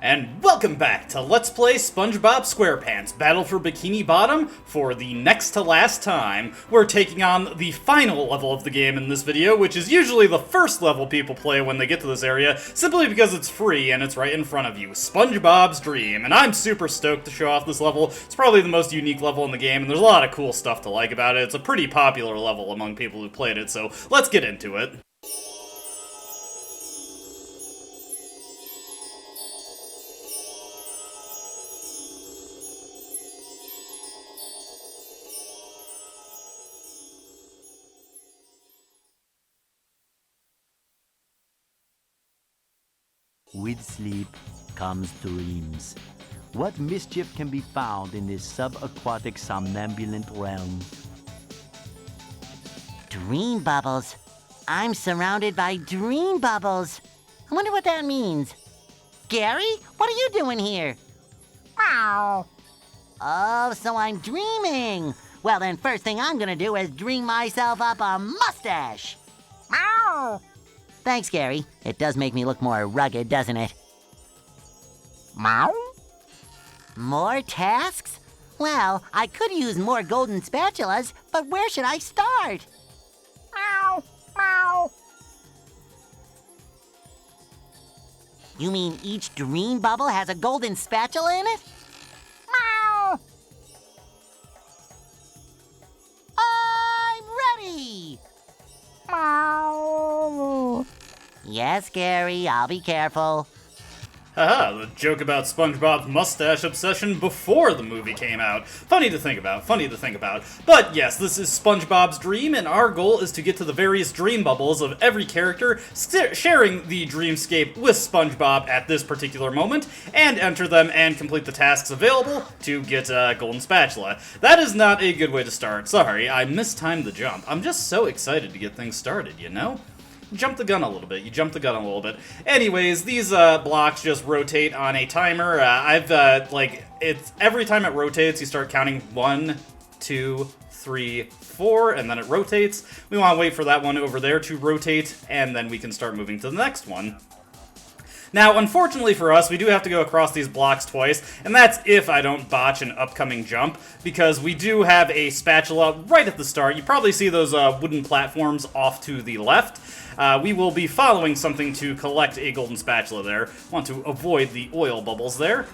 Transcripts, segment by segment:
And welcome back to Let's Play SpongeBob SquarePants Battle for Bikini Bottom for the next to last time. We're taking on the final level of the game in this video, which is usually the first level people play when they get to this area, simply because it's free and it's right in front of you, SpongeBob's Dream. And I'm super stoked to show off this level. It's probably the most unique level in the game, and there's a lot of cool stuff to like about it. It's a pretty popular level among people who played it, so let's get into it. With sleep comes dreams. What mischief can be found in this subaquatic somnambulant realm? Dream bubbles. I'm surrounded by dream bubbles. I wonder what that means. Gary, what are you doing here? Wow. Oh, so I'm dreaming. Well, then first thing I'm gonna do is dream myself up a mustache. Wow. Thanks, Gary. It does make me look more rugged, doesn't it? Meow? More tasks? Well, I could use more golden spatulas, but where should I start? Meow, meow. You mean each dream bubble has a golden spatula in it? Meow. I'm ready! Meow. Yes, Gary, I'll be careful. Haha, the joke about SpongeBob's mustache obsession before the movie came out. Funny to think about. But yes, this is SpongeBob's Dream, and our goal is to get to the various dream bubbles of every character, sharing the dreamscape with SpongeBob at this particular moment, and enter them and complete the tasks available to get a golden spatula. That is not a good way to start. Sorry, I mistimed the jump. I'm just so excited to get things started, you know? You jumped the gun a little bit. Anyways, these blocks just rotate on a timer. It's every time it rotates, you start counting 1, 2, 3, 4, and then it rotates. We want to wait for that one over there to rotate, and then we can start moving to the next one. Now, unfortunately for us, we do have to go across these blocks twice, and that's if I don't botch an upcoming jump, because we do have a spatula right at the start. You probably see those wooden platforms off to the left. We will be following something to collect a golden spatula there. Want to avoid the oil bubbles there.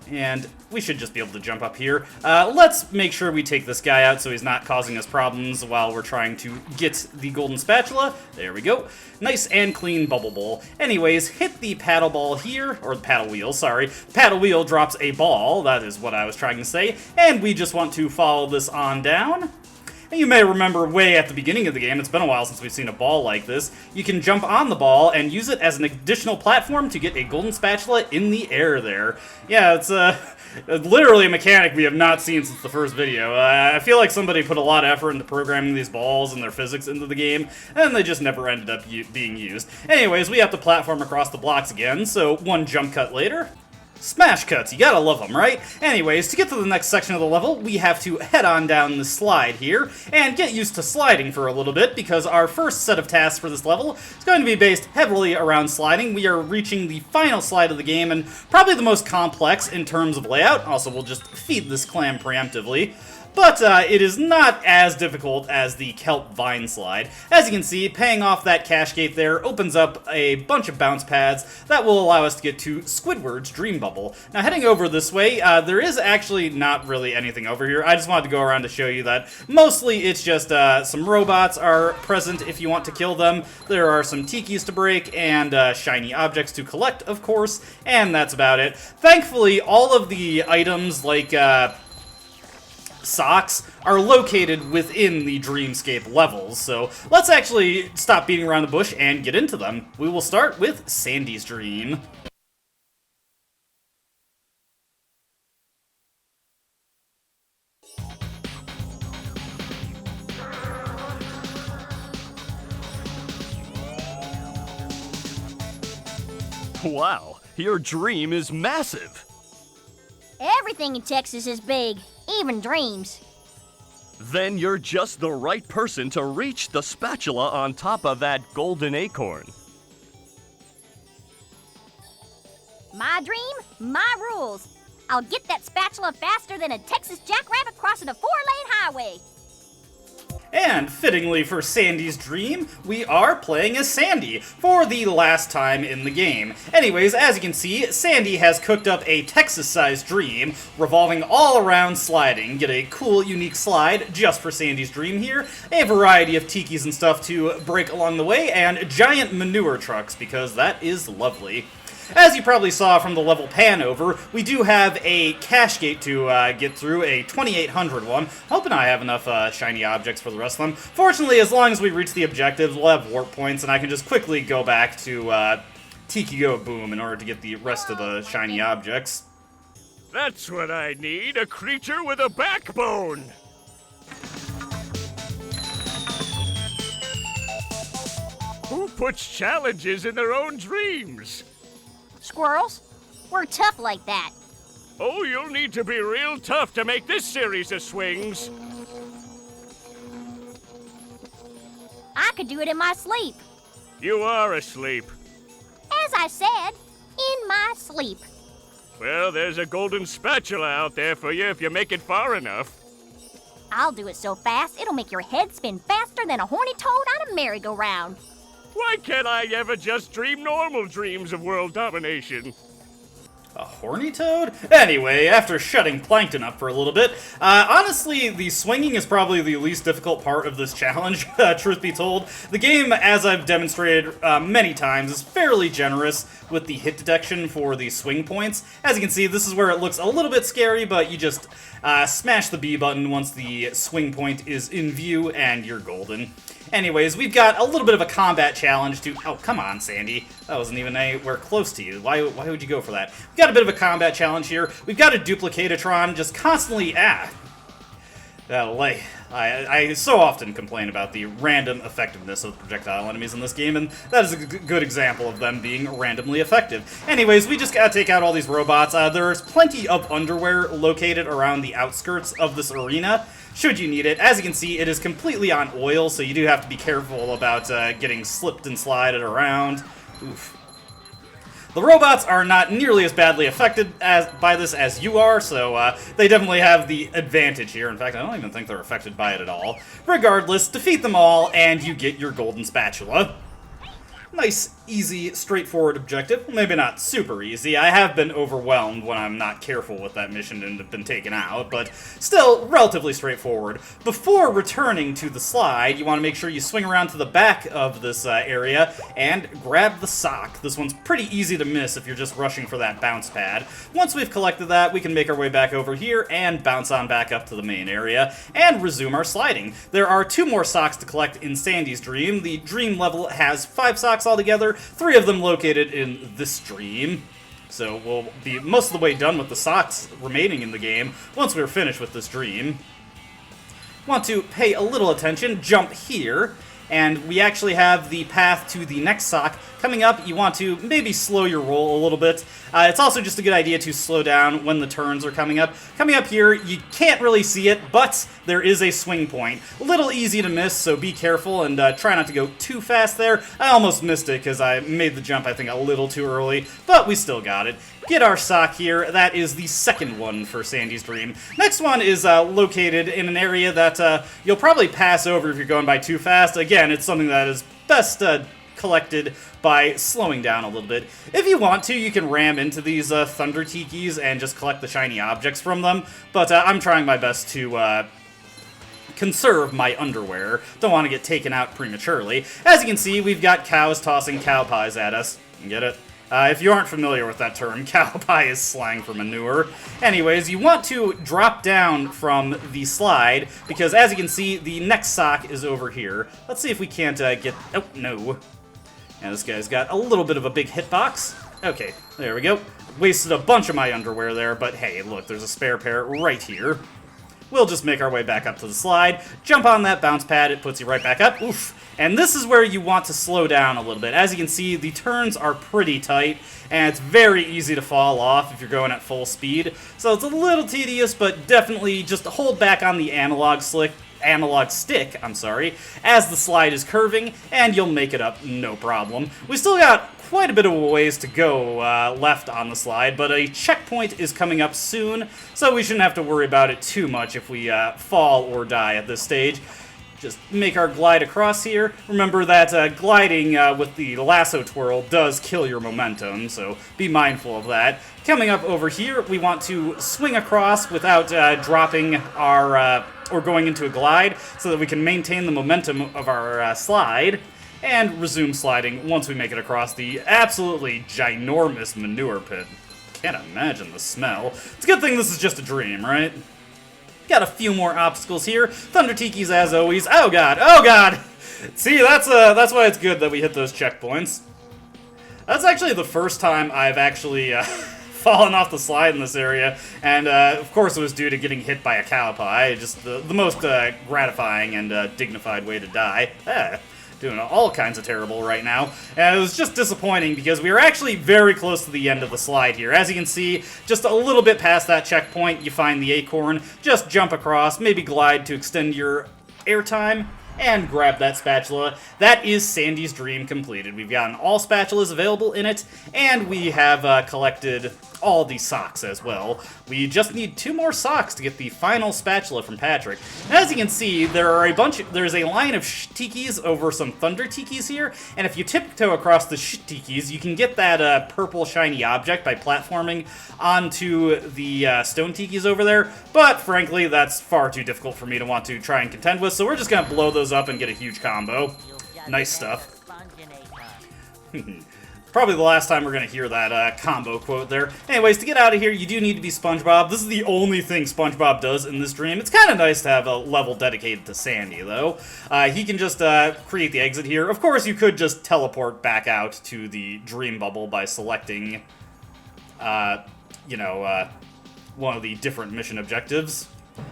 And we should just be able to jump up here. Let's make sure we take this guy out so he's not causing us problems while we're trying to get the golden spatula. There we go. Nice and clean bubble bowl. Anyways, hit the paddle ball here, or the paddle wheel, sorry. Paddle wheel drops a ball, that is what I was trying to say. And we just want to follow this on down. And you may remember way at the beginning of the game, it's been a while since we've seen a ball like this, you can jump on the ball and use it as an additional platform to get a golden spatula in the air there. Yeah, it's literally a mechanic we have not seen since the first video. I feel like somebody put a lot of effort into programming these balls and their physics into the game, and they just never ended up being used. Anyways, we have to platform across the blocks again, so one jump cut later. Smash cuts, you gotta love them, right? Anyways, to get to the next section of the level, we have to head on down the slide here, and get used to sliding for a little bit, because our first set of tasks for this level is going to be based heavily around sliding. We are reaching the final slide of the game, and probably the most complex in terms of layout. Also, we'll just feed this clam preemptively. But it is not as difficult as the kelp vine slide. As you can see, paying off that cache gate there opens up a bunch of bounce pads that will allow us to get to Squidward's Dream Bubble. Now, heading over this way, there is actually not really anything over here. I just wanted to go around to show you that mostly it's just some robots are present if you want to kill them. There are some tikis to break and shiny objects to collect, of course, and that's about it. Thankfully, all of the items like socks are located within the Dreamscape levels, so let's actually stop beating around the bush and get into them. We will start with Sandy's Dream. Wow, your dream is massive! Everything in Texas is big, even dreams. Then you're just the right person to reach the spatula on top of that golden acorn. My dream, my rules. I'll get that spatula faster than a Texas jackrabbit crossing a 4-lane highway. And fittingly for Sandy's dream, we are playing as Sandy for the last time in the game. Anyways, as you can see, Sandy has cooked up a Texas-sized dream revolving all around sliding. Get a cool, unique slide just for Sandy's dream here, a variety of tikis and stuff to break along the way, and giant manure trucks because that is lovely. As you probably saw from the level pan over, we do have a cache gate to get through, a 2800 one. Hoping I have enough shiny objects for the rest of them. Fortunately, as long as we reach the objectives, we'll have warp points, and I can just quickly go back to Tiki Go Boom in order to get the rest of the shiny objects. That's what I need, a creature with a backbone! Who puts challenges in their own dreams? Squirrels, we're tough like that. Oh, you'll need to be real tough to make this series of swings. I could do it in my sleep. You are asleep. As I said, in my sleep. Well, there's a golden spatula out there for you if you make it far enough. I'll do it so fast, it'll make your head spin faster than a horny toad on a merry-go-round. Why can't I ever just dream normal dreams of world domination? A horny toad? Anyway, after shutting Plankton up for a little bit, honestly, the swinging is probably the least difficult part of this challenge, truth be told. The game, as I've demonstrated many times, is fairly generous with the hit detection for the swing points. As you can see, this is where it looks a little bit scary, but you just smash the B button once the swing point is in view, and you're golden. Anyways, we've got a little bit of a combat challenge to... Oh, come on, Sandy. That wasn't even anywhere close to you. Why would you go for that? We've got a bit of a combat challenge here. We've got a Duplicatatron just constantly... I so often complain about the random effectiveness of projectile enemies in this game, and that is a good example of them being randomly effective. Anyways, we just gotta take out all these robots. There's plenty of underwear located around the outskirts of this arena, should you need it. As you can see, it is completely on oil, so you do have to be careful about getting slipped and slided around. Oof. The robots are not nearly as badly affected by this as you are, so they definitely have the advantage here. In fact, I don't even think they're affected by it at all. Regardless, defeat them all, and you get your golden spatula. Nice, easy, straightforward objective. Maybe not super easy. I have been overwhelmed when I'm not careful with that mission and have been taken out, but still relatively straightforward. Before returning to the slide, you want to make sure you swing around to the back of this area and grab the sock. This one's pretty easy to miss if you're just rushing for that bounce pad. Once we've collected that, we can make our way back over here and bounce on back up to the main area and resume our sliding. There are 2 more socks to collect in Sandy's dream. The dream level has 5 socks altogether, 3 of them located in this dream. So we'll be most of the way done with the socks remaining in the game once we're finished with this dream. Want to pay a little attention, jump here, and we actually have the path to the next sock. Coming up, you want to maybe slow your roll a little bit. It's also just a good idea to slow down when the turns are coming up. Coming up here, you can't really see it, but there is a swing point. A little easy to miss, so be careful and try not to go too fast there. I almost missed it because I made the jump, I think, a little too early, but we still got it. Get our sock here. That is the second one for Sandy's dream. Next one is located in an area that you'll probably pass over if you're going by too fast. Again, it's something that is best collected by slowing down a little bit. If you want to, you can ram into these Thunder Tikis and just collect the shiny objects from them, but I'm trying my best to conserve my underwear. Don't want to get taken out prematurely. As you can see, we've got cows tossing cow pies at us. Get it? If you aren't familiar with that term, cow pie is slang for manure. Anyways, you want to drop down from the slide, because as you can see, the next sock is over here. Let's see if we can't get... Oh, no. And this guy's got a little bit of a big hitbox. Okay, there we go. Wasted a bunch of my underwear there, but hey, look, there's a spare pair right here. We'll just make our way back up to the slide, jump on that bounce pad, it puts you right back up. Oof. And this is where you want to slow down a little bit. As you can see, the turns are pretty tight, and it's very easy to fall off if you're going at full speed. So it's a little tedious, but definitely just hold back on the analog stick, as the slide is curving, and you'll make it up no problem. We still got quite a bit of a ways to go left on the slide, but a checkpoint is coming up soon, so we shouldn't have to worry about it too much if we fall or die at this stage. Just make our glide across here. Remember that gliding with the lasso twirl does kill your momentum, so be mindful of that. Coming up over here, we want to swing across without dropping our, or going into a glide, so that we can maintain the momentum of our slide, and resume sliding once we make it across the absolutely ginormous manure pit. Can't imagine the smell. It's a good thing this is just a dream, right? Got a few more obstacles here. Thunder Tikis as always. Oh god, oh god! See, that's why it's good that we hit those checkpoints. That's actually the first time I've actually fallen off the slide in this area, and of course it was due to getting hit by a cow pie. Just the most gratifying and dignified way to die. Doing all kinds of terrible right now. And it was just disappointing because we were actually very close to the end of the slide here. As you can see, just a little bit past that checkpoint, you find the acorn. Just jump across, maybe glide to extend your airtime, and grab that spatula. That is Sandy's dream completed. We've gotten all spatulas available in it, and we have collected all the socks as well. We just need 2 more socks to get the final spatula from Patrick. And as you can see, there's a line of tikis over some thunder tikis here, and if you tiptoe across the tikis, you can get that purple shiny object by platforming onto the stone tikis over there, but frankly, that's far too difficult for me to want to try and contend with, so we're just gonna blow those up and get a huge combo. Nice stuff. Probably the last time we're going to hear that combo quote there. Anyways, to get out of here, you do need to be SpongeBob. This is the only thing SpongeBob does in this dream. It's kind of nice to have a level dedicated to Sandy, though. He can just create the exit here. Of course, you could just teleport back out to the dream bubble by selecting, one of the different mission objectives.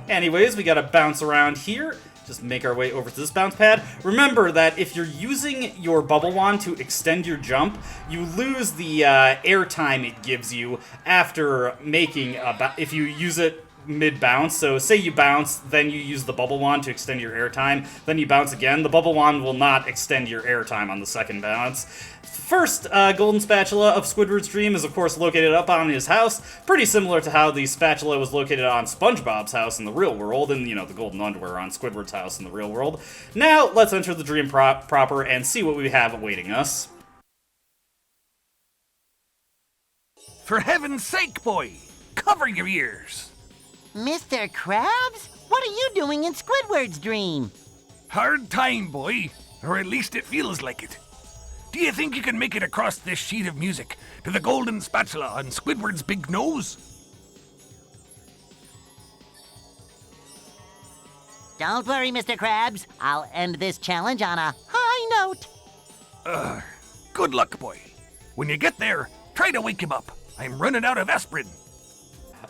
Anyways, we got to bounce around here. Just make our way over to this bounce pad. Remember that if you're using your bubble wand to extend your jump, you lose the air time it gives you after making if you use it mid-bounce. So say you bounce, then you use the bubble wand to extend your air time, then you bounce again. The bubble wand will not extend your air time on the second bounce. First golden spatula of Squidward's dream is, of course, located up on his house, pretty similar to how the spatula was located on SpongeBob's house in the real world, and, the golden underwear on Squidward's house in the real world. Now, let's enter the dream proper and see what we have awaiting us. For heaven's sake, boy, cover your ears. Mr. Krabs? What are you doing in Squidward's dream? Hard time, boy, or at least it feels like it. Do you think you can make it across this sheet of music to the golden spatula on Squidward's big nose? Don't worry, Mr. Krabs. I'll end this challenge on a high note. Good luck, boy. When you get there, try to wake him up. I'm running out of aspirin.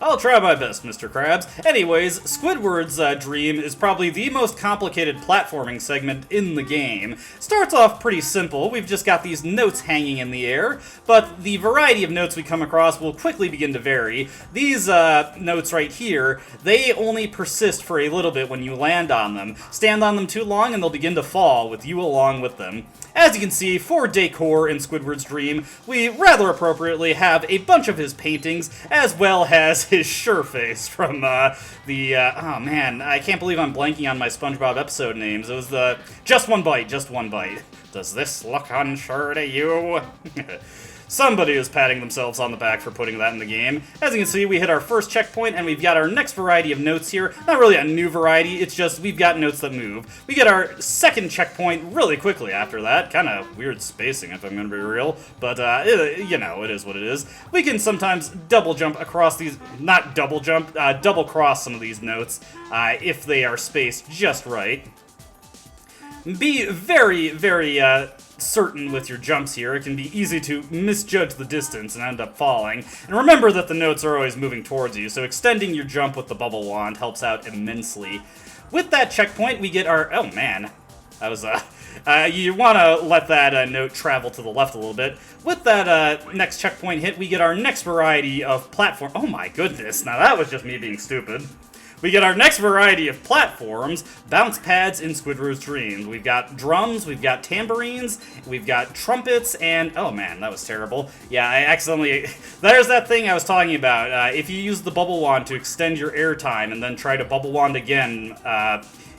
I'll try my best, Mr. Krabs. Anyways, Squidward's dream is probably the most complicated platforming segment in the game. Starts off pretty simple. We've just got these notes hanging in the air, but the variety of notes we come across will quickly begin to vary. These notes right here, they only persist for a little bit when you land on them. Stand on them too long and they'll begin to fall, with you along with them. As you can see, for decor in Squidward's dream, we rather appropriately have a bunch of his paintings, as well as his Sureface from oh man, I can't believe I'm blanking on my SpongeBob episode names. It was the Just One Bite, Just One Bite. Does this look unsure to you? Somebody is patting themselves on the back for putting that in the game. As you can see, we hit our first checkpoint, and we've got our next variety of notes here. Not really a new variety, it's just we've got notes that move. We get our second checkpoint really quickly after that. Kind of weird spacing, if I'm going to be real. But, it is what it is. We can sometimes double jump across these... Not double jump, double cross some of these notes if they are spaced just right. Be very, very certain with your jumps here. It can be easy to misjudge the distance and end up falling. And remember that the notes are always moving towards you, so extending your jump with the bubble wand helps out immensely. With that checkpoint, we get our... Oh, man. That was, you want to let that note travel to the left a little bit. With that next checkpoint hit, we get our next variety of platform... Oh, my goodness. Now, that was just me being stupid. We get our next variety of platforms, bounce pads in Squidward's Dreams. We've got drums, we've got tambourines, we've got trumpets, and oh man, that was terrible. Yeah, I accidentally, there's that thing I was talking about. If you use the bubble wand to extend your air time and then try to bubble wand again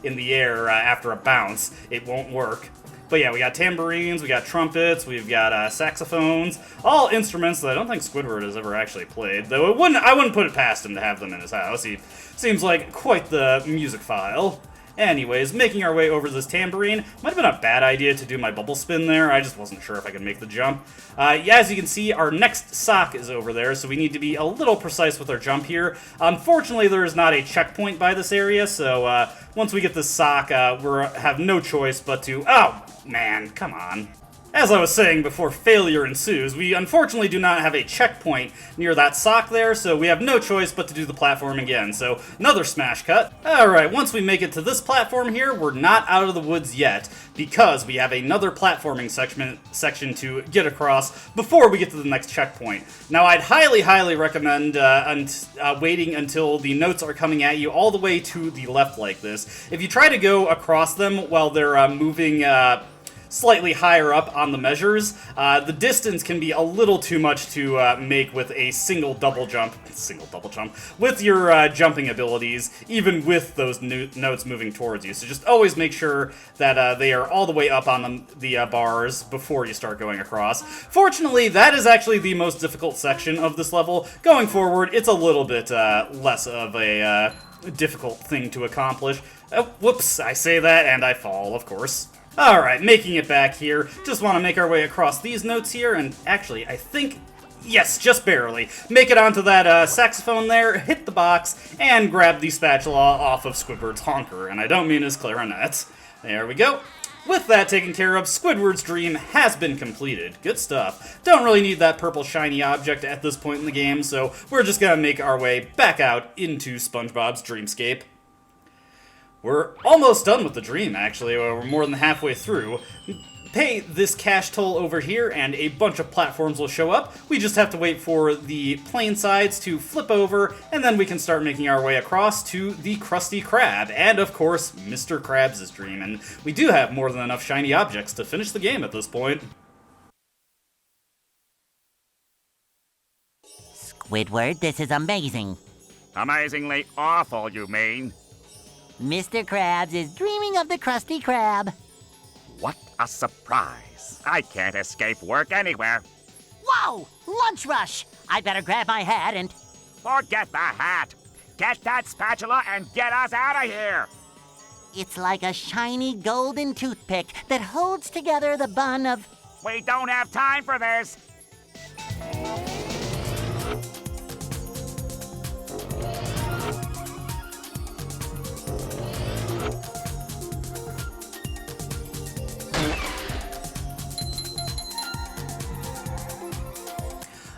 in the air after a bounce, it won't work. But yeah, we got tambourines, we got trumpets, we've got saxophones, all instruments that I don't think Squidward has ever actually played. Though I wouldn't put it past him to have them in his house. He seems like quite the musicophile. Anyways, making our way over this tambourine. Might have been a bad idea to do my bubble spin there. I just wasn't sure if I could make the jump. Yeah, as you can see, our next sock is over there, so we need to be a little precise with our jump here. Unfortunately, there is not a checkpoint by this area, so once we get this sock, we have no choice but to... Oh, man, come on. As I was saying before failure ensues, we unfortunately do not have a checkpoint near that sock there, so we have no choice but to do the platform again. So, another smash cut. Alright, once we make it to this platform here, we're not out of the woods yet, because we have another platforming section to get across before we get to the next checkpoint. Now, I'd highly recommend waiting until the notes are coming at you all the way to the left like this. If you try to go across them while they're moving... slightly higher up on the measures, the distance can be a little too much to make with a single double jump, with your jumping abilities, even with those notes moving towards you. So just always make sure that they are all the way up on the bars before you start going across. Fortunately, that is actually the most difficult section of this level. Going forward, it's a little bit less of a difficult thing to accomplish. Oh, whoops, I say that and I fall, of course. Alright, making it back here. Just want to make our way across these notes here, and actually, I think, yes, just barely. Make it onto that saxophone there, hit the box, and grab the spatula off of Squidward's honker, and I don't mean his clarinet. There we go. With that taken care of, Squidward's dream has been completed. Good stuff. Don't really need that purple shiny object at this point in the game, so we're just gonna make our way back out into SpongeBob's dreamscape. We're almost done with the dream, actually. We're more than halfway through. Pay this cash toll over here, and a bunch of platforms will show up. We just have to wait for the plain sides to flip over, and then we can start making our way across to the Krusty Krab, and of course, Mr. Krabs' dream. And we do have more than enough shiny objects to finish the game at this point. Squidward, this is amazing. Amazingly awful, you mean? Mr. Krabs is dreaming of the Krusty Krab. What a surprise. I can't escape work anywhere. Whoa! Lunch rush! I'd better grab my hat and... Forget the hat. Get that spatula and get us out of here. It's like a shiny golden toothpick that holds together the bun of... We don't have time for this.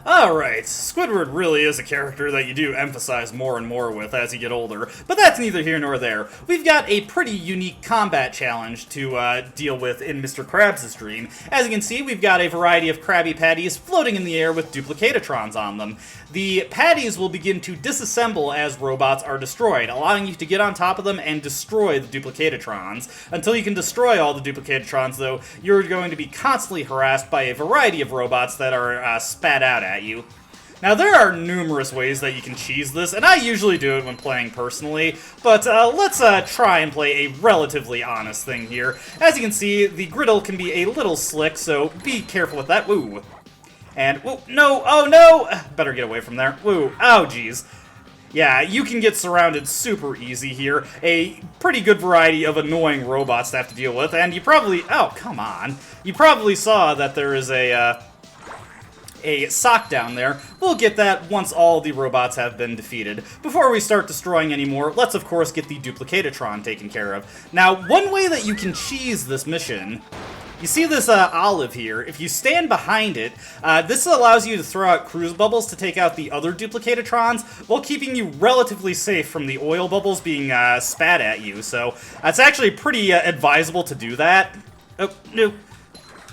Alright, Squidward really is a character that you do emphasize more and more with as you get older, but that's neither here nor there. We've got a pretty unique combat challenge to deal with in Mr. Krabs' dream. As you can see, we've got a variety of Krabby Patties floating in the air with Duplicatatrons on them. The patties will begin to disassemble as robots are destroyed, allowing you to get on top of them and destroy the Duplicatatrons. Until you can destroy all the Duplicatatrons, though, you're going to be constantly harassed by a variety of robots that are spat out at you. Now, there are numerous ways that you can cheese this, and I usually do it when playing personally, but let's try and play a relatively honest thing here. As you can see, the griddle can be a little slick, so be careful with that. Woo! And, whoa, no, oh no! Better get away from there. Woo, oh geez. Yeah, you can get surrounded super easy here. A pretty good variety of annoying robots to have to deal with, and you probably, oh, come on. You probably saw that there is a sock down there. We'll get that once all the robots have been defeated. Before we start destroying any more, let's of course get the Duplicatatron taken care of. Now, one way that you can cheese this mission, you see this olive here. If you stand behind it, this allows you to throw out cruise bubbles to take out the other Duplicatatrons, while keeping you relatively safe from the oil bubbles being spat at you. So it's actually pretty advisable to do that. Oh, no.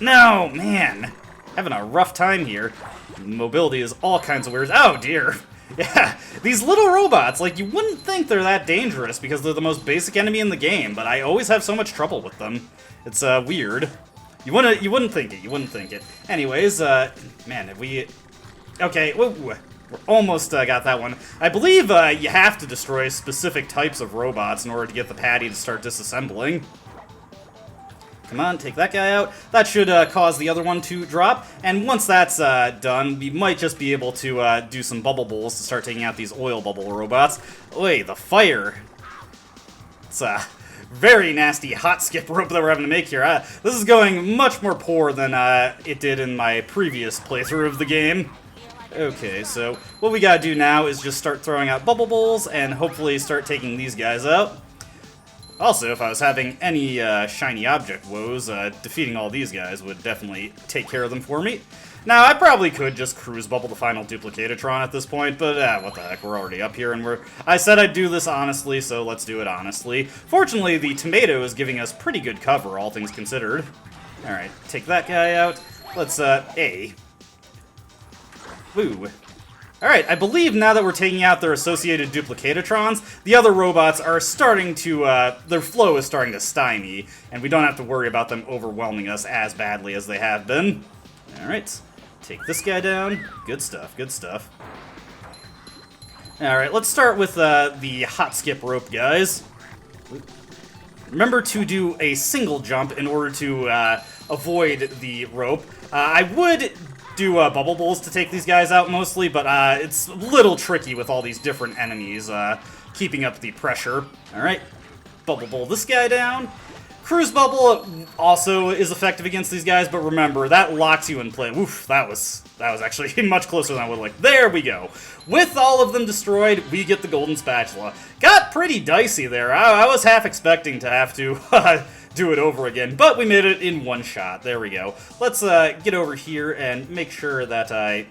No, man. Having a rough time here. Mobility is all kinds of weird. Oh, dear. Yeah, these little robots, like, you wouldn't think they're that dangerous because they're the most basic enemy in the game, but I always have so much trouble with them. It's, weird. You wouldn't think it. Anyways, man, have we... Okay, we're almost got that one. I believe, you have to destroy specific types of robots in order to get the patty to start disassembling. Come on, take that guy out. That should cause the other one to drop. And once that's done, we might just be able to do some bubble bowls to start taking out these oil bubble robots. Oi, the fire. It's a very nasty hot skip rope that we're having to make here. This is going much more poor than it did in my previous playthrough of the game. Okay, so what we gotta do now is just start throwing out bubble bowls and hopefully start taking these guys out. Also, if I was having any shiny object woes, defeating all these guys would definitely take care of them for me. Now, I probably could just cruise bubble the final Duplicatatron at this point, but what the heck, we're already up here, and I said I'd do this honestly, so let's do it honestly. Fortunately, the tomato is giving us pretty good cover, all things considered. Alright, take that guy out. Let's, Woo. Alright, I believe now that we're taking out their associated Duplicatatrons, the other robots are starting to, their flow is starting to stymie, and we don't have to worry about them overwhelming us as badly as they have been. Alright, take this guy down. Good stuff, good stuff. Alright, let's start with the hot skip rope guys. Remember to do a single jump in order to avoid the rope. I would do bubble bowls to take these guys out mostly, but it's a little tricky with all these different enemies keeping up the pressure. Alright, bubble bowl this guy down. Cruise bubble also is effective against these guys, but remember, that locks you in place. Oof, that was actually much closer than I would like. There we go. With all of them destroyed, we get the golden spatula. Got pretty dicey there. I was half expecting to have to do it over again, but we made it in one shot. There we go. Let's get over here and make sure that I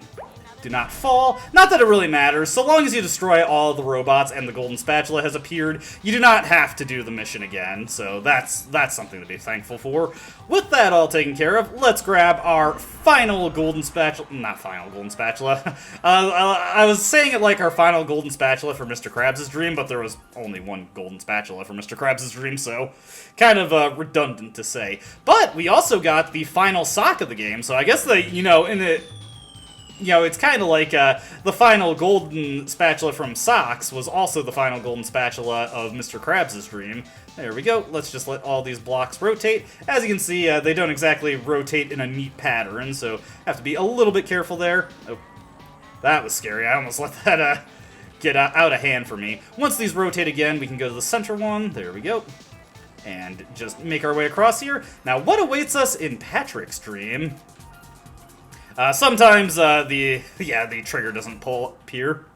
do not fall. Not that it really matters. So long as you destroy all of the robots and the golden spatula has appeared, you do not have to do the mission again. So that's something to be thankful for. With that all taken care of, let's grab our final golden spatula. Not final golden spatula. I was saying it like our final golden spatula for Mr. Krabs' Dream, but there was only one golden spatula for Mr. Krabs' Dream, so kind of redundant to say. But we also got the final sock of the game, so I guess it's kind of like the final golden spatula from Socks was also the final golden spatula of Mr. Krabs' Dream. There we go. Let's just let all these blocks rotate. As you can see, they don't exactly rotate in a neat pattern, so have to be a little bit careful there. Oh, that was scary. I almost let that get out of hand for me. Once these rotate again, we can go to the center one. There we go. And just make our way across here. Now, what awaits us in Patrick's Dream? Sometimes the trigger doesn't appear.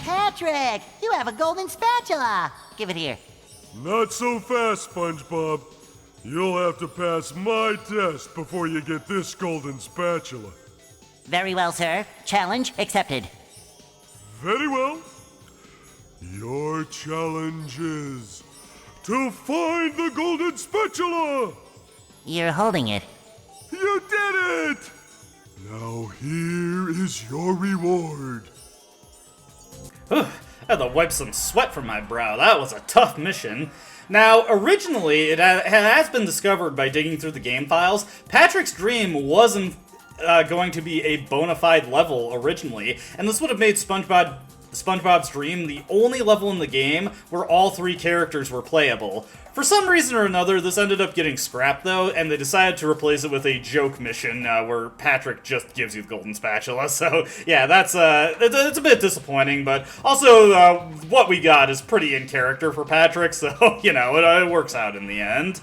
Patrick, you have a golden spatula. Give it here. Not so fast, SpongeBob. You'll have to pass my test before you get this golden spatula. Very well, sir. Challenge accepted. Very well. Your challenge is to find the golden spatula. You're holding it. You did it! Now here is your reward. I had to wipe some sweat from my brow. That was a tough mission. Now, originally, it has been discovered by digging through the game files. Patrick's Dream wasn't going to be a bona fide level originally, and this would have made SpongeBob's Dream the only level in the game where all three characters were playable. For some reason or another, this ended up getting scrapped, though, and they decided to replace it with a joke mission where Patrick just gives you the golden spatula. So, yeah, that's it's a bit disappointing, but also what we got is pretty in character for Patrick, so, you know, it works out in the end.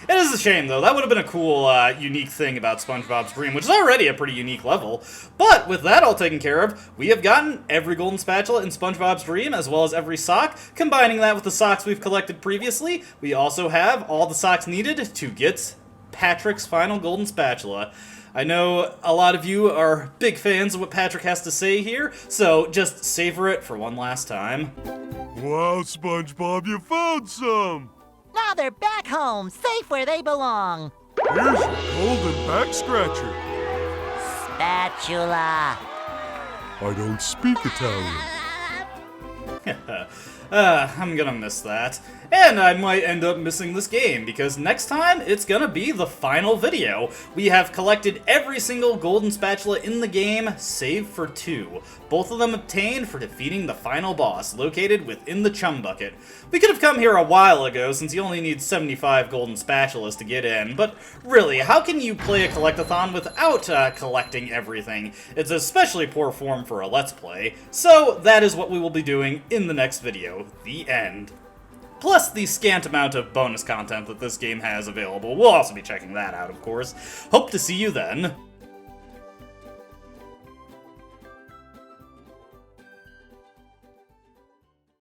It is a shame, though. That would have been a cool, unique thing about SpongeBob's Dream, which is already a pretty unique level. But with that all taken care of, we have gotten every golden spatula in SpongeBob's Dream, as well as every sock. Combining that with the socks we've collected previously, we also have all the socks needed to get Patrick's final golden spatula. I know a lot of you are big fans of what Patrick has to say here, so just savor it for one last time. Wow, SpongeBob, you found some! Now they're back home, safe where they belong. Here's your golden back scratcher. spatula. I don't speak Italian. I'm gonna miss that. And I might end up missing this game, because next time, it's gonna be the final video. We have collected every single golden spatula in the game, save for 2. Both of them obtained for defeating the final boss, located within the Chum Bucket. We could have come here a while ago, since you only need 75 golden spatulas to get in, but really, how can you play a collectathon without collecting everything? It's especially poor form for a Let's Play, so that is what we will be doing in the next video. The end. Plus the scant amount of bonus content that this game has available. We'll also be checking that out, of course. Hope to see you then.